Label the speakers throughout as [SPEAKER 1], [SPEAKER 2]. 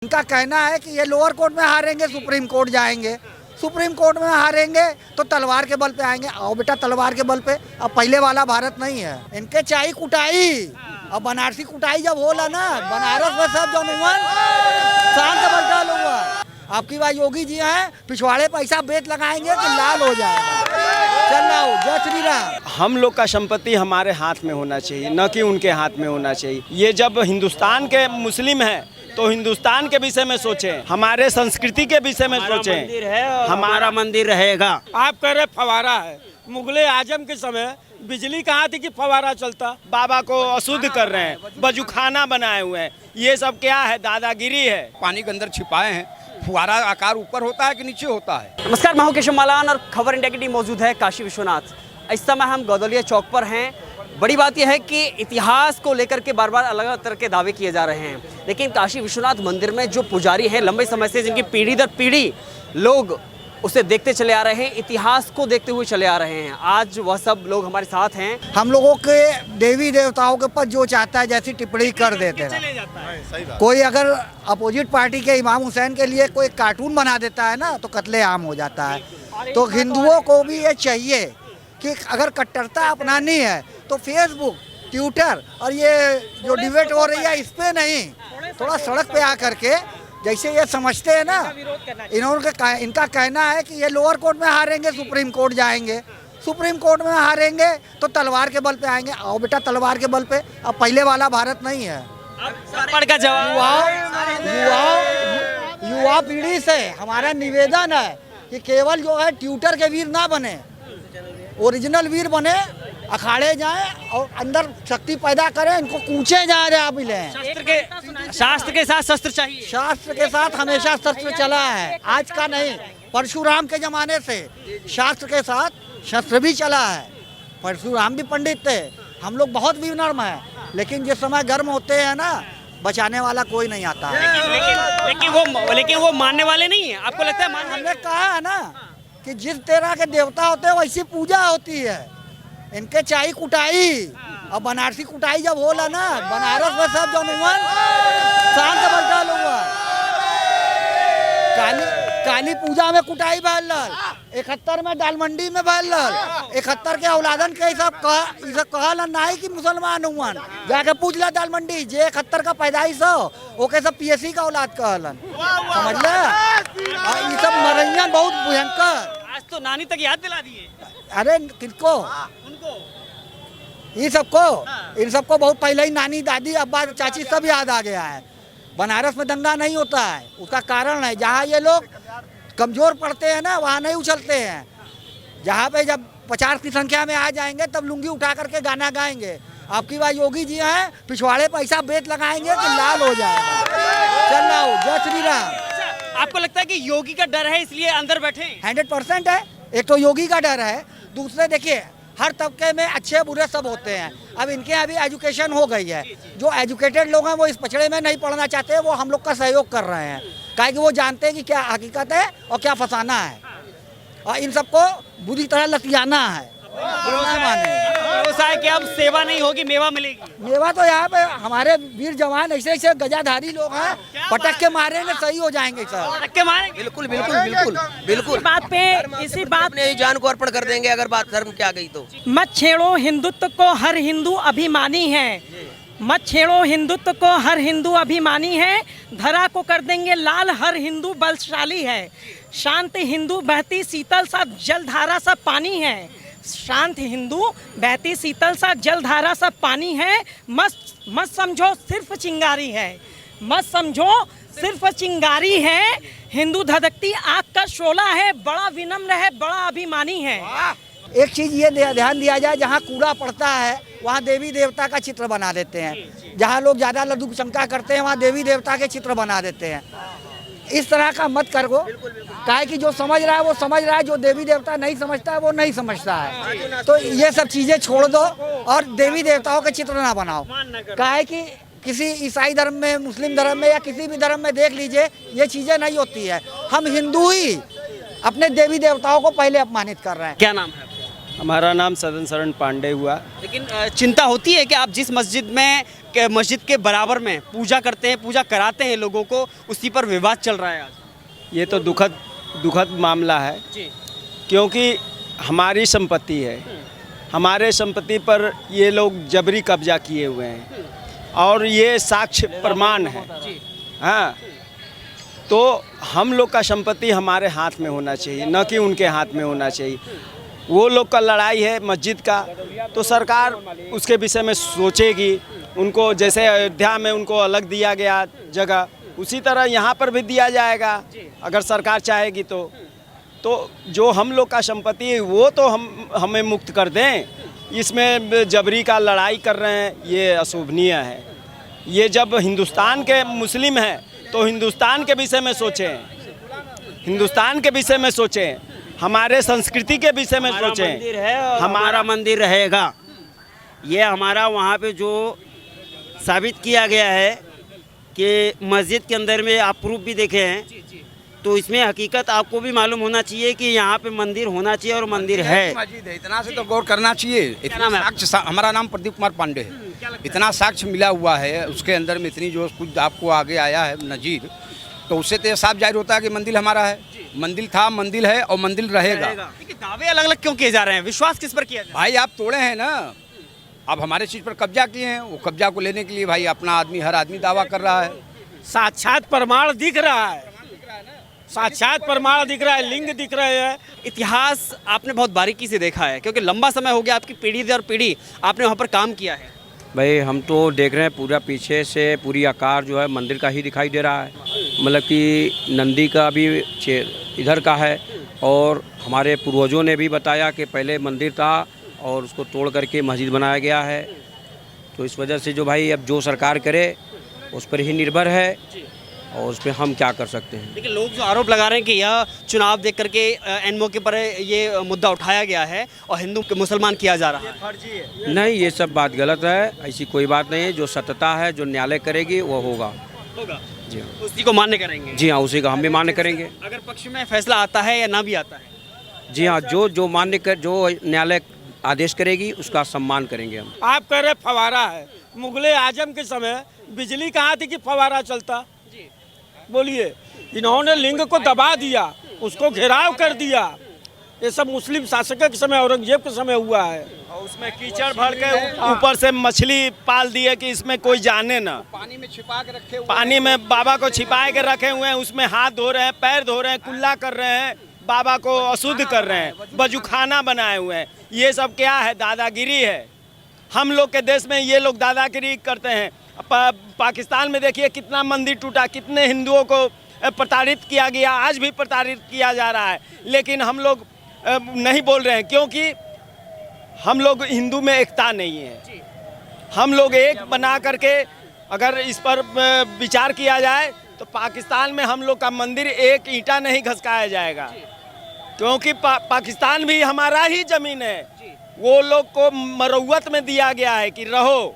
[SPEAKER 1] इनका कहना है कि ये लोअर कोर्ट में हारेंगे, सुप्रीम कोर्ट जाएंगे, सुप्रीम कोर्ट में हारेंगे तो तलवार के बल पे आएंगे। आओ बेटा तलवार के बल पे, अब पहले वाला भारत नहीं है। इनके चाय कुटाई, अब बनारसी कुटाई जब होला ना, बनारस में सब जनवन शांत बल्टा हुआ। आपकी बात योगी जी हैं, पिछवाड़े पैसा बेच लगाएंगे कि लाल हो जाएगा। चल रहा हो, जय श्री राम।
[SPEAKER 2] हम लोग का संपत्ति हमारे हाथ में होना चाहिए, न कि उनके हाथ में होना चाहिए। ये जब हिंदुस्तान के मुस्लिम हैं तो हिंदुस्तान के विषय में सोचें, हमारे संस्कृति के विषय में सोचें।
[SPEAKER 3] मंदिर है और हमारा मंदिर रहेगा।
[SPEAKER 4] आप कह रहे फवारा है, मुगले आजम के समय बिजली कहाँ थी कि फवारा चलता।
[SPEAKER 2] बाबा को अशुद्ध कर रहे हैं, बजुखाना बनाए हुए हैं। ये सब क्या है? दादागिरी है।
[SPEAKER 5] पानी के अंदर छिपाए हैं। फुहारा आकार ऊपर होता है कि नीचे होता है?
[SPEAKER 3] नमस्कार, मैं हूं केशव मालान और खबर इंडिया की टीम मौजूद है काशी विश्वनाथ। इस समय हम गौदलिया चौक पर हैं। बड़ी बात यह है कि इतिहास को लेकर के बार बार अलग अलग तरह के दावे किए जा रहे हैं, लेकिन काशी विश्वनाथ मंदिर में जो पुजारी हैं लंबे समय से, जिनकी पीढ़ी दर पीढ़ी लोग उसे देखते चले आ रहे हैं, इतिहास को देखते हुए चले आ रहे हैं, आज वह सब लोग हमारे साथ हैं।
[SPEAKER 1] हम लोगों के देवी देवताओं के ऊपर जो चाहता है जैसी टिप्पणी कर देते हैं। कोई अगर अपोजिट पार्टी के इमाम हुसैन के लिए कोई कार्टून बना देता है ना तो कत्लेआम हो जाता है। तो हिंदुओं को भी ये चाहिए कि अगर कट्टरता अपनानी है तो फेसबुक, ट्विटर और ये जो डिबेट हो रही है इस पे नहीं, थोड़ा सड़क पे आकर के जैसे ये समझते हैं ना, इनका कहना है कि ये लोअर कोर्ट में हारेंगे, सुप्रीम कोर्ट जाएंगे, सुप्रीम कोर्ट में हारेंगे तो तलवार के बल पे आएंगे। आओ बेटा तलवार के बल पे, अब पहले वाला भारत नहीं है।
[SPEAKER 3] का जवाब
[SPEAKER 1] युवा पीढ़ी से हमारा निवेदन है कि केवल जो है ट्विटर के वीर ना बने, ओरिजिनल वीर बने, अखाड़े जाएं और अंदर शक्ति पैदा करें, इनको कूचे जा रहे मिले।
[SPEAKER 3] शास्त्र के साथ शस्त्र चाहिए।
[SPEAKER 1] शास्त्र के साथ हमेशा शस्त्र चला है, आज का नहीं। परशुराम के जमाने से शास्त्र के साथ शस्त्र भी चला है। परशुराम भी पंडित थे। हम लोग बहुत विनम्र हैं, लेकिन जिस समय गर्म होते हैं ना, बचाने वाला कोई नहीं आता।
[SPEAKER 3] लेकिन वो मानने वाले नहीं है। आपको लगता है
[SPEAKER 1] हमने कहा है ना कि जिस तरह के देवता होते हैं वैसी पूजा होती है। इनके चाय कुटाई, अब बनारसी कुटाई जब होला ना, बनारस में सब जनवन शांत बल्टा हुआ। काली पूजा में कुटाई बहल, 71 में दाल मंडी में बहल, 71 के औलादन के सब कहल नहीं कि मुसलमान हुआ। जाके पूछ ला दाल मंडी, जे 71 का पैदाइश हो ओके सब PSC का औलाद कहलन, समझ ले। ये सब मरैया बहुत भयंकर।
[SPEAKER 3] आज तो नानी तक याद दिला दिए।
[SPEAKER 1] अरे किनको? इन सबको बहुत पहले ही नानी, दादी, अब्बा, चाची सब याद आ गया है। बनारस में दंगा नहीं होता है, उसका कारण है जहाँ ये लोग कमजोर पड़ते हैं ना, वहाँ नहीं उछलते हैं। जहाँ पे जब 50 की संख्या में आ जाएंगे तब लुंगी उठा करके गाना गाएंगे। आपकी बात योगी जी हैं, पिछवाड़े पैसा बेच लगाएंगे कि लाल हो जाएगा। चल रहा हो, जय श्री राम।
[SPEAKER 3] आपको लगता है कि योगी का डर है इसलिए अंदर बैठे?
[SPEAKER 1] 100% है। एक तो योगी का डर है, दूसरे देखिए हर तबके में अच्छे बुरे सब होते हैं। अब इनके अभी एजुकेशन हो गई है, जो एजुकेटेड लोग हैं वो इस पछड़े में नहीं पढ़ना चाहते, वो हम लोग का सहयोग कर रहे हैं, काहे कि वो जानते हैं कि क्या हकीकत है और क्या फंसाना है, और इन सबको बुरी तरह लतियाना है।
[SPEAKER 3] भरोसा है कि अब सेवा नहीं होगी, मेवा मिलेगी।
[SPEAKER 1] मेवा तो यहाँ पे हमारे वीर जवान ऐसे ऐसे गजाधारी लोग हैं, पटक के मारेंगे सही हो जाएंगे सर।
[SPEAKER 3] पटक के मारेंगे?
[SPEAKER 5] बिल्कुल बिल्कुल बिल्कुल बिल्कुल।
[SPEAKER 6] बात पे इसी बात
[SPEAKER 5] ने जान को अर्पण कर देंगे अगर बात धर्म की आ गई तो।
[SPEAKER 6] मत छेड़ो हिंदुत्व को, हर हिंदू अभिमानी है। मत छेड़ो हिंदुत्व को, हर हिंदू अभिमानी है। धरा को कर देंगे लाल, हर हिंदू बलशाली है। शांत हिंदू बहती शीतल सा जलधारा सा पानी है। शांत हिंदू बहती शीतल सा जलधारा सा पानी है। मत समझो सिर्फ चिंगारी है, मत समझो सिर्फ चिंगारी है। हिंदू धधकती आग का शोला है, बड़ा विनम्र है, बड़ा अभिमानी है।
[SPEAKER 1] एक चीज ये ध्यान दिया जाए, जहाँ कूड़ा पड़ता है वहाँ देवी देवता का चित्र बना देते हैं। जहाँ लोग ज्यादा लड्डू शंका करते हैं वहाँ देवी देवता के चित्र बना देते हैं। इस तरह का मत करो, काहे कि जो समझ रहा है वो समझ रहा है, जो देवी देवता नहीं समझता है वो नहीं समझता है। तो ये सब चीजें छोड़ दो और देवी देवताओं के चित्र ना बनाओ। काहे कि किसी ईसाई धर्म में, मुस्लिम धर्म में या किसी भी धर्म में देख लीजिए, ये चीजें नहीं होती है। हम हिंदू ही अपने देवी देवताओं को पहले अपमानित कर रहे हैं।
[SPEAKER 3] क्या नाम है?
[SPEAKER 2] हमारा नाम सदन शरण पांडे हुआ।
[SPEAKER 3] लेकिन चिंता होती है कि आप जिस मस्जिद में मस्जिद के बराबर में पूजा करते हैं, पूजा कराते हैं लोगों को, उसी पर विवाद चल रहा है आज।
[SPEAKER 2] ये तो दुखद मामला है,
[SPEAKER 3] जी
[SPEAKER 2] क्योंकि हमारी संपत्ति है, हमारे संपत्ति पर ये लोग जबरी कब्जा किए हुए हैं और ये साक्ष्य प्रमाण है। हाँ, तो हम लोग का संपत्ति हमारे हाथ में होना चाहिए, न कि उनके हाथ में होना चाहिए। वो लोग का लड़ाई है मस्जिद का, तो सरकार उसके विषय में सोचेगी। उनको जैसे अयोध्या में उनको अलग दिया गया जगह, उसी तरह यहाँ पर भी दिया जाएगा अगर सरकार चाहेगी तो जो हम लोग का संपत्ति है वो तो हमें मुक्त कर दें। इसमें जबरी का लड़ाई कर रहे हैं, ये अशोभनीय है। ये जब हिंदुस्तान के मुस्लिम हैं तो हिंदुस्तान के विषय में सोचें, हिंदुस्तान के विषय में सोचें, हमारे संस्कृति के विषय में सोचें।
[SPEAKER 7] मंदिर है और हमारा मंदिर रहेगा। ये हमारा वहाँ पे जो साबित किया गया है कि मस्जिद के अंदर में आप प्रूफ भी देखे हैं, तो इसमें हकीकत आपको भी मालूम होना चाहिए कि यहाँ पे मंदिर होना चाहिए और मंदिर है।
[SPEAKER 5] मस्जिद है, इतना से तो गौर करना चाहिए। इतना साक्ष्य, हमारा नाम प्रदीप कुमार पांडे है, इतना साक्ष्य मिला हुआ है उसके अंदर में, इतनी जो कुछ आपको आगे आया है नजीर, तो उससे तो साफ जाहिर होता है कि मंदिर हमारा है, मंदिर था, मंदिर है और मंदिर रहेगा।
[SPEAKER 3] दावे अलग अलग क्यों किए जा रहे हैं? विश्वास किस पर किया जा रहा है?
[SPEAKER 5] भाई आप तोड़े हैं ना, आप हमारे चीज़ पर कब्जा किए हैं, वो कब्जा को लेने के लिए भाई अपना आदमी, हर आदमी दावा कर रहा है।
[SPEAKER 4] साक्षात प्रमाण दिख रहा है, साक्षात प्रमाण दिख रहा है, लिंग दिख रहे हैं।
[SPEAKER 3] इतिहास आपने बहुत बारीकी से देखा है, क्योंकि लंबा समय हो गया, आपकी पीढ़ी दर पीढ़ी आपने वहाँ पर काम किया है।
[SPEAKER 7] भाई हम तो देख रहे हैं पूरा पीछे से पूरी आकार जो है मंदिर का ही दिखाई दे रहा है। मतलब कि नंदी का भी इधर का है, और हमारे पूर्वजों ने भी बताया कि पहले मंदिर था और उसको तोड़ करके मस्जिद बनाया गया है। तो इस वजह से जो भाई अब जो सरकार करे उस पर ही निर्भर है और उस पर हम क्या कर सकते हैं।
[SPEAKER 3] लेकिन लोग जो आरोप लगा रहे हैं कि यह चुनाव देख करके एन मौके पर ये मुद्दा उठाया गया है और हिंदू मुसलमान किया जा रहा है।
[SPEAKER 7] नहीं, ये सब बात गलत है, ऐसी कोई बात नहीं है। जो सत्यता है, जो न्यायालय करेगी वो होगा। जी हाँ,
[SPEAKER 3] उसी को मान्य करेंगे।
[SPEAKER 7] जी हाँ, उसी का हम भी मान्य करेंगे।
[SPEAKER 3] अगर पक्ष में फैसला आता है या ना भी आता है?
[SPEAKER 7] जी हाँ, जो मान्य कर, जो न्यायालय आदेश करेगी उसका सम्मान करेंगे हम।
[SPEAKER 4] आप कह रहे फवारा है, मुगले आजम के समय बिजली कहाँ थी कि फवारा चलता? बोलिए, इन्होंने लिंग को दबा दिया, उसको घेराव कर दिया। ये सब मुस्लिम शासक के समय, औरंगजेब के समय हुआ है।
[SPEAKER 2] और उसमें कीचड़ भर के ऊपर से मछली पाल दिए कि इसमें कोई जाने ना।
[SPEAKER 5] पानी में छिपा के रखे हुए,
[SPEAKER 2] पानी में बाबा को छिपा के रखे हुए हैं, उसमें हाथ धो रहे हैं, पैर धो रहे हैं, कुल्ला कर रहे हैं, बाबा को अशुद्ध कर रहे हैं, वजूखाना बनाए हुए हैं। ये सब क्या है? दादागिरी है। हम लोग के देश में ये लोग दादागिरी करते हैं। पाकिस्तान में देखिए कितना मंदिर टूटा, कितने हिंदुओं को प्रताड़ित किया गया, आज भी प्रताड़ित किया जा रहा है। लेकिन हम लोग नहीं बोल रहे हैं, क्योंकि हम लोग हिंदू में एकता नहीं है। हम लोग एक बना करके अगर इस पर विचार किया जाए तो पाकिस्तान में हम लोग का मंदिर एक ईंटा नहीं घसकाया जाएगा, क्योंकि पाकिस्तान भी हमारा ही जमीन है। वो लोग को मरौवत में दिया गया है कि रहो,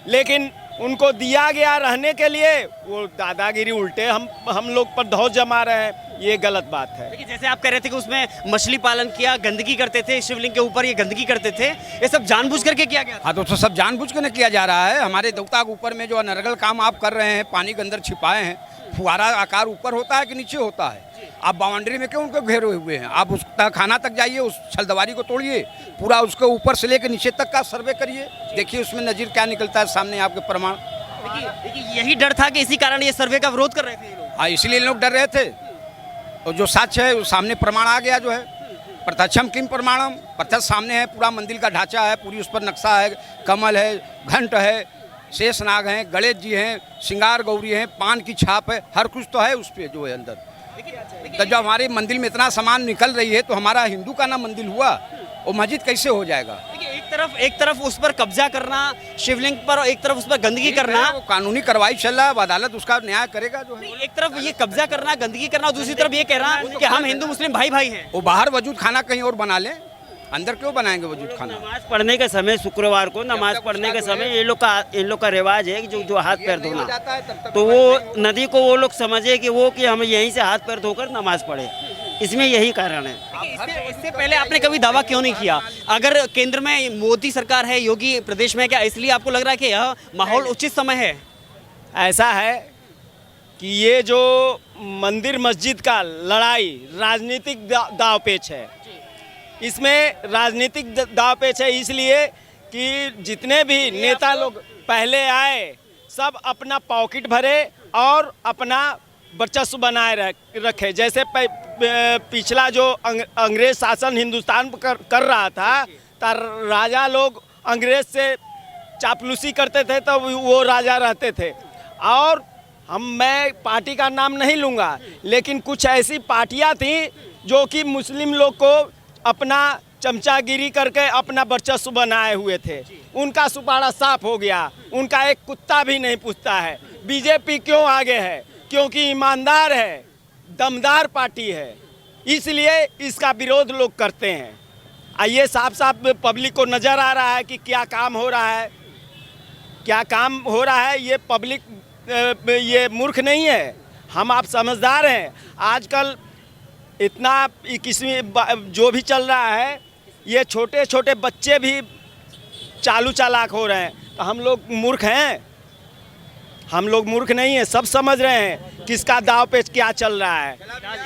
[SPEAKER 2] लेकिन उनको दिया गया रहने के लिए वो दादागिरी उल्टे हम लोग पर धौस जमा रहे हैं। ये गलत बात है।
[SPEAKER 3] लेकिन जैसे आप कह रहे थे कि उसमें मछली पालन किया, गंदगी करते थे, शिवलिंग के ऊपर ये गंदगी करते थे, ये सब जानबूझ करके किया गया था।
[SPEAKER 5] हाँ, तो सब जानबूझ के न किया जा रहा है। हमारे देवता के ऊपर में जो अनर्गल काम आप कर रहे हैं, पानी के अंदर छिपाए हैं, फुहारा आकार ऊपर होता है कि नीचे होता है? आप बाउंड्री में क्यों उनको घेरे हुए हैं? आप उस खाना तक जाइए, उस छलदवारी को तोड़िए, पूरा उसके ऊपर से लेकर नीचे तक का सर्वे करिए, देखिए उसमें नज़ीर क्या निकलता है सामने आपके प्रमाण।
[SPEAKER 3] देखिए यही डर था कि इसी कारण ये सर्वे का विरोध कर रहे थे ये लोग।
[SPEAKER 5] हाँ, इसलिए लोग डर रहे थे। और जो साक्ष्य है वो सामने प्रमाण आ गया जो है, प्रत्यक्षम किम प्रमाणम, प्रत्यक्ष सामने है, पूरा मंदिर का ढांचा है, पूरी उस पर नक्शा है, कमल है, घंट है, शेषनाग हैं, गणेश जी हैं, श्रृंगार गौरी हैं, पान की छाप है, हर कुछ तो है उस पर जो है अंदर। तो जब हमारे मंदिर में इतना सामान निकल रही है तो हमारा हिंदू का ना मंदिर हुआ, वो मस्जिद कैसे हो जाएगा?
[SPEAKER 3] देखिए एक तरफ उस पर कब्जा करना शिवलिंग पर, और एक तरफ उस पर गंदगी करना,
[SPEAKER 5] वो कानूनी कार्रवाई चल रहा है, अब अदालत उसका न्याय करेगा जो है।
[SPEAKER 3] एक तरफ ये कब्जा करना, गंदगी करना, और दूसरी तरफ ये कहना कि हम हिंदू मुस्लिम भाई भाई हैं।
[SPEAKER 5] वो बाहर वजूद खाना कहीं और बना ले, अंदर क्यों बनाएंगे वजूद खाना?
[SPEAKER 7] नमाज पढ़ने के समय, शुक्रवार को नमाज पढ़ने के समय इन लोग का रिवाज है कि जो हाथ पैर धोना, तो वो नदी को वो लोग समझे कि हम यहीं से हाथ पैर धोकर नमाज पढ़े, इसमें यही कारण है।
[SPEAKER 3] इससे पहले आपने कभी दावा क्यों नहीं किया? अगर केंद्र में मोदी सरकार है, योगी प्रदेश में, क्या इसलिए आपको लग रहा है कि यह माहौल उचित समय है?
[SPEAKER 2] ऐसा है कि ये जो मंदिर मस्जिद का लड़ाई राजनीतिक दांवपेच है। इसमें राजनीतिक दांवपेच है इसलिए कि जितने भी नेता लोग पहले आए सब अपना पॉकेट भरे और अपना वर्चस्व बनाए रखे। जैसे पिछला जो अंग्रेज शासन हिंदुस्तान पर कर रहा था, तो राजा लोग अंग्रेज से चापलूसी करते थे तो वो राजा रहते थे। और मैं पार्टी का नाम नहीं लूँगा, लेकिन कुछ ऐसी पार्टियां थी जो कि मुस्लिम लोग को अपना चमचागिरी करके अपना वर्चस्व बनाए हुए थे। उनका सुपारा साफ हो गया, उनका एक कुत्ता भी नहीं पूछता है। बीजेपी क्यों आगे है? क्योंकि ईमानदार है, दमदार पार्टी है, इसलिए इसका विरोध लोग करते हैं। ये साफ साफ पब्लिक को नज़र आ रहा है कि क्या काम हो रहा है, क्या काम हो रहा है। ये पब्लिक ये मूर्ख नहीं है, हम आप समझदार हैं। आजकल इतना 21वीं जो भी चल रहा है, ये छोटे छोटे बच्चे भी चालू चालाक हो रहे हैं। तो हम लोग मूर्ख हैं? हम लोग मूर्ख नहीं हैं, सब समझ रहे हैं किसका दाव पे क्या चल रहा है।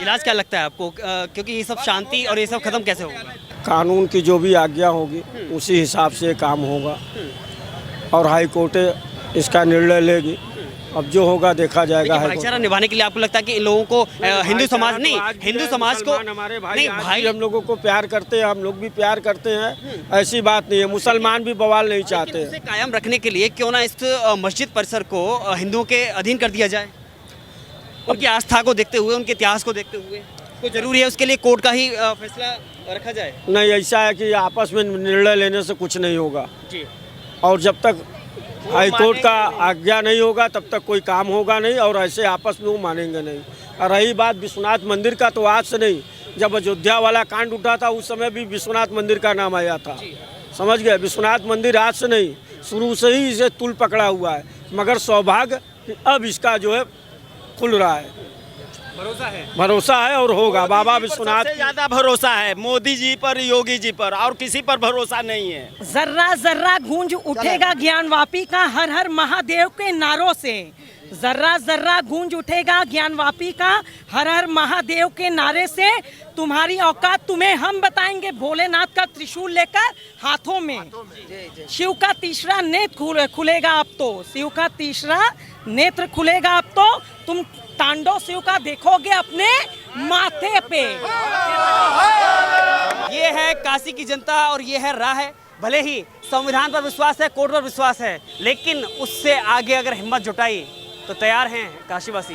[SPEAKER 3] इलाज क्या लगता है आपको, क्योंकि ये सब शांति और ये सब खत्म कैसे होगा?
[SPEAKER 4] कानून की जो भी आज्ञा होगी उसी हिसाब से काम होगा और हाई कोर्ट इसका निर्णय लेगी। अब जो होगा देखा जाएगा।
[SPEAKER 3] भाईचारा निभाने के लिए आपको लगता है कि इन लोगों को हिंदू समाज नहीं, हिंदू समाज को
[SPEAKER 4] हमारे
[SPEAKER 3] नहीं भाई,
[SPEAKER 4] हम लोगों को प्यार करते हैं, हम लोग भी प्यार करते हैं, ऐसी बात नहीं है। मुसलमान भी बवाल नहीं चाहते हैं।
[SPEAKER 3] उसे कायम रखने के लिए क्यों ना इस मस्जिद परिसर को हिंदुओं के अधीन कर दिया जाए? उनकी आस्था को देखते हुए, उनके इतिहास को देखते हुए तो जरूरी है उसके लिए कोर्ट का ही फैसला रखा जाए?
[SPEAKER 4] नहीं, ऐसा है कि आपस में निर्णय लेने से कुछ नहीं होगा
[SPEAKER 3] जी।
[SPEAKER 4] और जब तक हाई कोर्ट का आज्ञा नहीं होगा तब तक कोई काम होगा नहीं और ऐसे आपस में वो मानेंगे नहीं। और रही बात विश्वनाथ मंदिर का, तो आज से नहीं, जब अयोध्या वाला कांड उठा था उस समय भी विश्वनाथ मंदिर का नाम आया था। समझ गए? विश्वनाथ मंदिर आज से नहीं, शुरू से ही इसे तुल पकड़ा हुआ है। मगर सौभाग्य कि अब इसका जो है खुल रहा है, भरोसा है और होगा। बाबा विश्वनाथ
[SPEAKER 2] सबसे ज्यादा भरोसा है मोदी जी पर, योगी जी पर, और किसी पर भरोसा नहीं है।
[SPEAKER 6] जर्रा जर्रा गूंज उठेगा ज्ञानवापी का हर हर महादेव के नारों से। जर्रा जर्रा गूंज उठेगा ज्ञानवापी का हर हर महादेव के नारे से। तुम्हारी औकात तुम्हें हम बताएंगे, भोलेनाथ का त्रिशूल लेकर हाथों में। शिव का तीसरा नेत्र खुलेगा अब तो, शिव का तीसरा नेत्र खुलेगा अब तो। तुम तांडव शिव का देखोगे अपने माथे पे।
[SPEAKER 3] ये है काशी की जनता और ये है राह। भले ही संविधान पर विश्वास है, कोर्ट पर विश्वास है, लेकिन उससे आगे अगर हिम्मत जुटाई तो तैयार हैं काशीवासी।